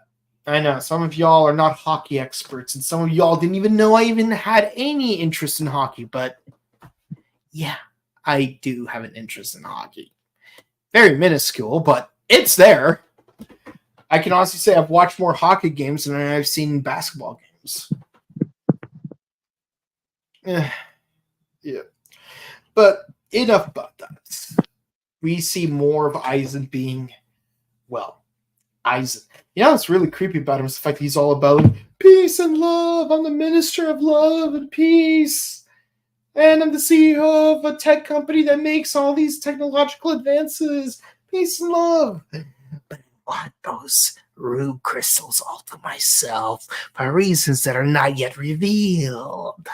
I know. Some of y'all are not hockey experts, and some of y'all didn't even know I even had any interest in hockey. But yeah, I do have an interest in hockey. Very minuscule, but it's there. I can honestly say I've watched more hockey games than I've seen basketball games. Yeah. But enough about that. We see more of Eisen being, Eisen. What's really creepy about him is the fact that he's all about peace and love. I'm the minister of love and peace. And I'm the CEO of a tech company that makes all these technological advances. Peace and love. But I want those Rube crystals all to myself for reasons that are not yet revealed.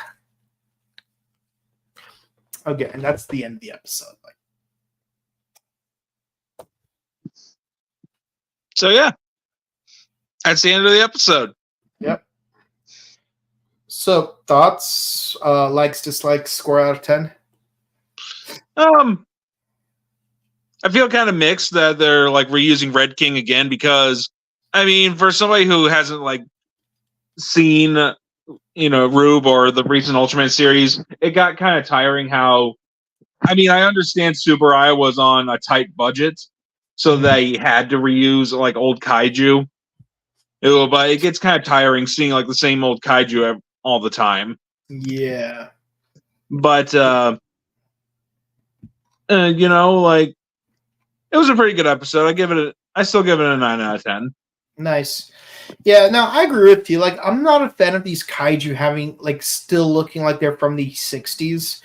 Okay, and that's the end of the episode. So yeah, that's the end of the episode. Yep. So thoughts, likes, dislikes, score out of 10? I feel kind of mixed that they're reusing Red King again because, for somebody who hasn't seen, Rube or the recent Ultraman series, it got kind of tiring how, I understand Tsuburaya was on a tight budget, so they had to reuse old kaiju. But it gets kind of tiring seeing the same old kaiju all the time. Yeah. But it was a pretty good episode. I still give it a 9 out of 10. Nice. Yeah, no, I agree with you. I'm not a fan of these kaiju having still looking like they're from the 60s.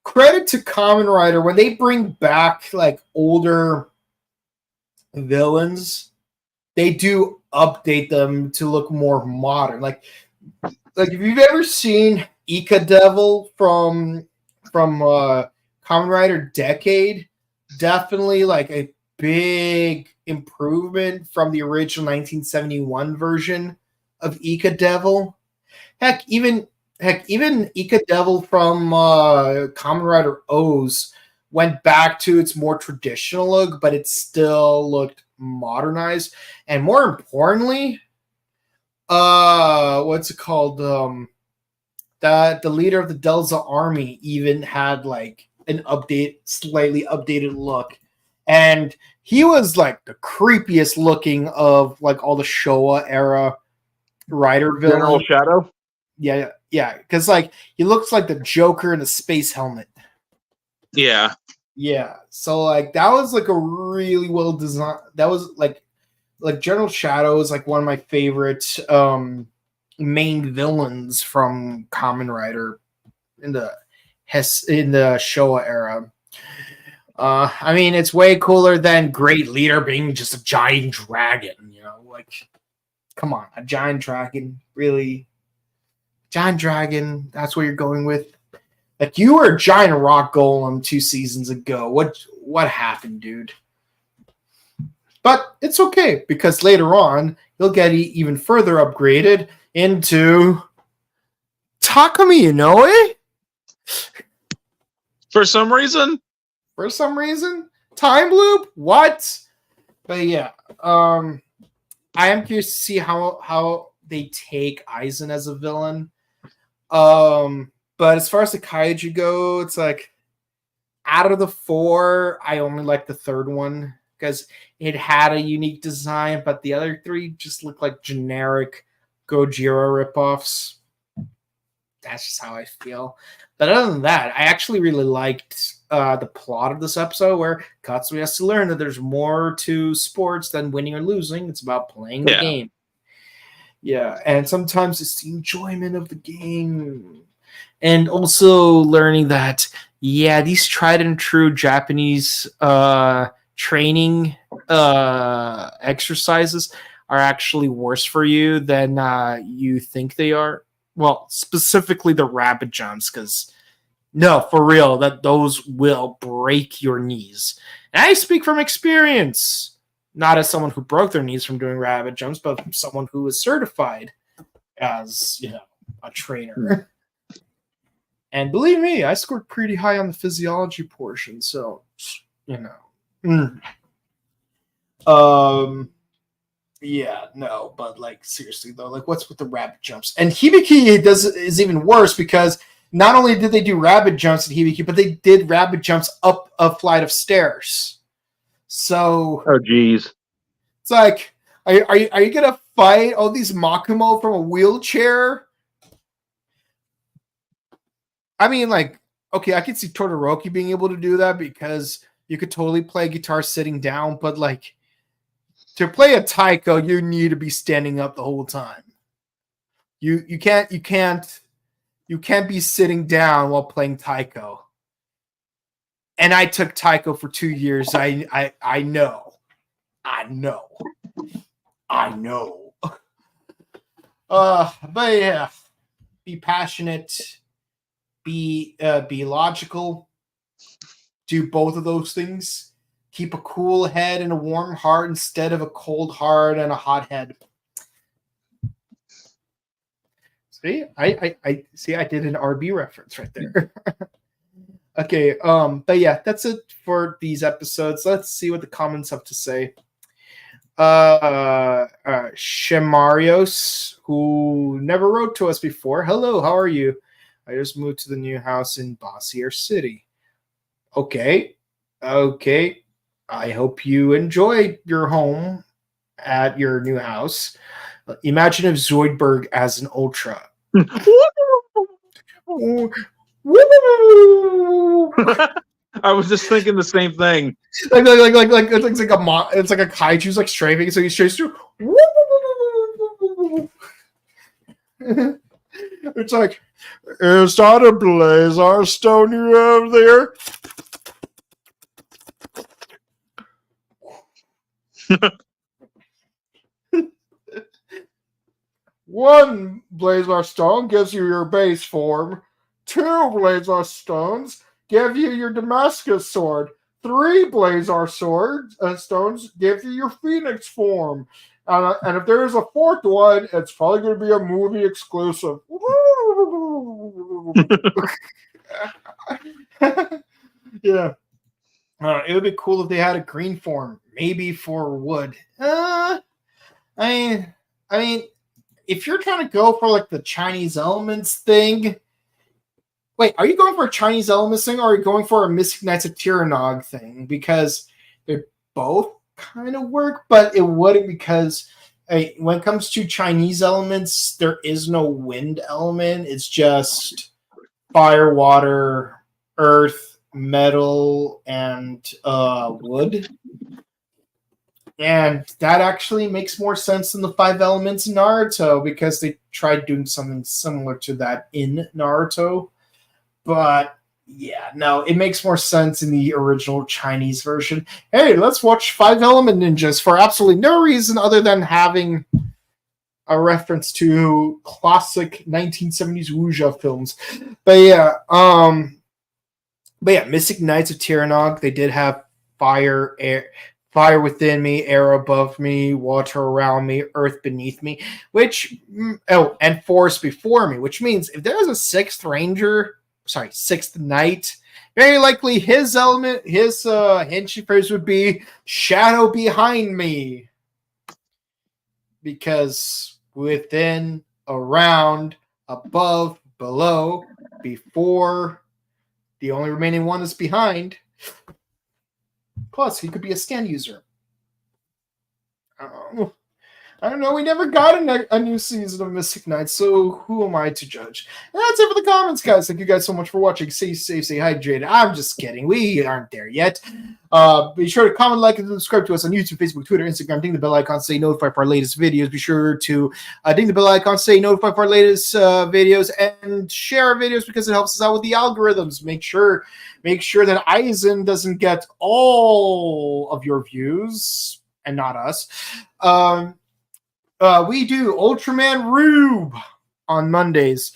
Credit to Kamen Rider when they bring back older villains, they do update them to look more modern. Like if you've ever seen Ika Devil from Kamen Rider Decade, definitely like a big improvement from the original 1971 version of Ika Devil. Heck, even Ika Devil from Kamen Rider O's went back to its more traditional look, but it still looked modernized. And more importantly, what's it called? That the leader of the Delta Army even had like an slightly updated look. And he was like the creepiest looking of like all the Showa era Rider villains. General Shadow? Yeah, because like he looks like the Joker in a space helmet. Yeah. Yeah. So like that was like a really well designed. That was like General Shadow is like one of my favorite main villains from Kamen Rider in the Showa era. I mean, it's way cooler than Great Leader being just a giant dragon. You know, like, come on, a giant dragon, really? Giant dragon? That's what you're going with? Like, you were a giant rock golem 2 seasons ago. What happened, dude? But it's okay, because later on, you'll get even further upgraded into Takumi Inoue? For some reason? Time loop? What? But yeah, I am curious to see how they take Aizen as a villain. But as far as the kaiju go, it's like out of the 4, I only like the third one because it had a unique design, but the other 3 just look like generic Gojira ripoffs. That's just how I feel. But other than that, I actually really liked the plot of this episode where Katsui has to learn that there's more to sports than winning or losing. It's about playing the game. Yeah, and sometimes it's the enjoyment of the game. And also learning that, these tried and true Japanese training exercises are actually worse for you than you think they are. Well, specifically the rapid jumps, because no, for real, that those will break your knees. And I speak from experience, not as someone who broke their knees from doing rapid jumps, but from someone who is certified as, a trainer. And believe me, I scored pretty high on the physiology portion, so, but like seriously though, like what's with the rapid jumps? And Hibiki is even worse because not only did they do rapid jumps in Hibiki, but they did rapid jumps up a flight of stairs. So, oh geez, it's like, are you gonna fight all these Makumo from a wheelchair? I mean, like, okay, I could see Todoroki being able to do that because you could totally play guitar sitting down, but like, to play a taiko, you need to be standing up the whole time. You can't be sitting down while playing taiko. And I took taiko for 2 years. I know. But yeah, be passionate, be logical, do both of those things. Keep a cool head and a warm heart instead of a cold heart and a hot head. See, I did an RB reference right there. Okay, but yeah, that's it for these episodes. Let's see what the comments have to say. Shemarios, who never wrote to us before. Hello, how are you? I just moved to the new house in Bossier City. Okay. I hope you enjoy your home at your new house. Imagine if Zoidberg as an Ultra. I was just thinking the same thing. It's like a kaiju's like strafing, so he strays through. It's like, is that a Blazar stone you have there? One Blazar Stone gives you your base form. 2 Blazar Stones give you your Damascus Sword. 3 Blazar Stones give you your Phoenix form. And if there is a 4th one, it's probably going to be a movie exclusive. Yeah. It would be cool if they had a green form, maybe for wood. I mean, if you're trying to go for like the Chinese elements thing, wait, are you going for a Chinese elements thing, or are you going for a Mystic Knights of Tiranoog thing? Because they both kind of work, but it wouldn't, because when it comes to Chinese elements, there is no wind element. It's just fire, water, earth, metal, and wood. And that actually makes more sense than the 5 elements in Naruto, because they tried doing something similar to that in Naruto. But yeah, no, it makes more sense in the original Chinese version. Hey, let's watch 5 Element Ninjas for absolutely no reason other than having a reference to classic 1970s wuxia films. But yeah, Mystic Knights of Tiranoog, they did have fire, air, fire within me, air above me, water around me, earth beneath me, and forest before me, which means if there's a 6th Knight, very likely his element, his Henshi phrase would be shadow behind me. Because within, around, above, below, before, the only remaining one is behind. Plus, he could be a scan user. I don't know. We never got a new season of Mystic Knights, so who am I to judge? And that's it for the comments, guys. Thank you guys so much for watching. Stay safe, stay hydrated. I'm just kidding. We aren't there yet. Be sure to comment, like, and subscribe to us on YouTube, Facebook, Twitter, Instagram. Ding the bell icon, stay notified for our latest videos. Be sure to ding the bell icon, stay notified for our latest videos, and share our videos because it helps us out with the algorithms. Make sure that Aizen doesn't get all of your views and not us. We do Ultraman Rube on Mondays,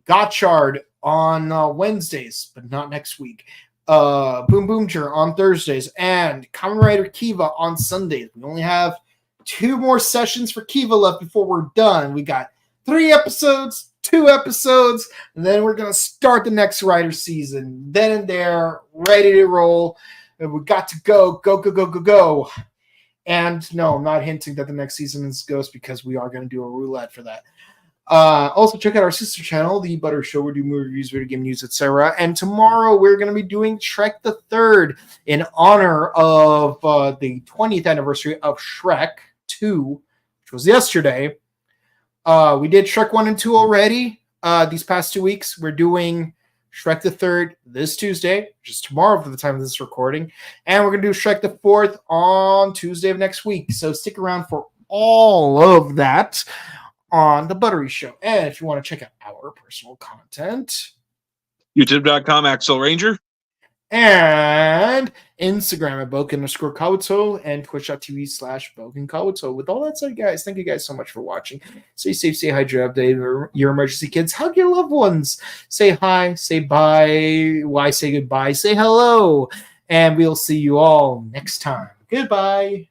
Gotchard on Wednesdays, but not next week. Boom Boomcher on Thursdays, and Kamen Rider Kiva on Sundays. We only have 2 more sessions for Kiva left before we're done. We got 3 episodes, 2 episodes, and then we're gonna start the next Rider season. Then and there, ready to roll. And we got to go. And no, I'm not hinting that the next season is Ghost, because we are going to do a roulette for that. Also, check out our sister channel, The Butter Show. We do movie reviews, video game news, etc. And tomorrow we're going to be doing Shrek the Third in honor of the 20th anniversary of Shrek 2, which was yesterday. We did Shrek 1 and 2 already these past 2 weeks. We're doing Shrek the Third this Tuesday, which is tomorrow for the time of this recording. And we're going to do Shrek the Fourth on Tuesday of next week. So stick around for all of that on The Buttery Show. And if you want to check out our personal content, YouTube.com, Axel Ranger. And Instagram at Boken_Kabuto and Twitch.tv/BokenKabuto. With all that said, guys, thank you guys so much for watching. Stay safe, stay hydrated, update your emergency kids. Hug your loved ones. Say hi, say bye. Why say goodbye? Say hello. And we'll see you all next time. Goodbye.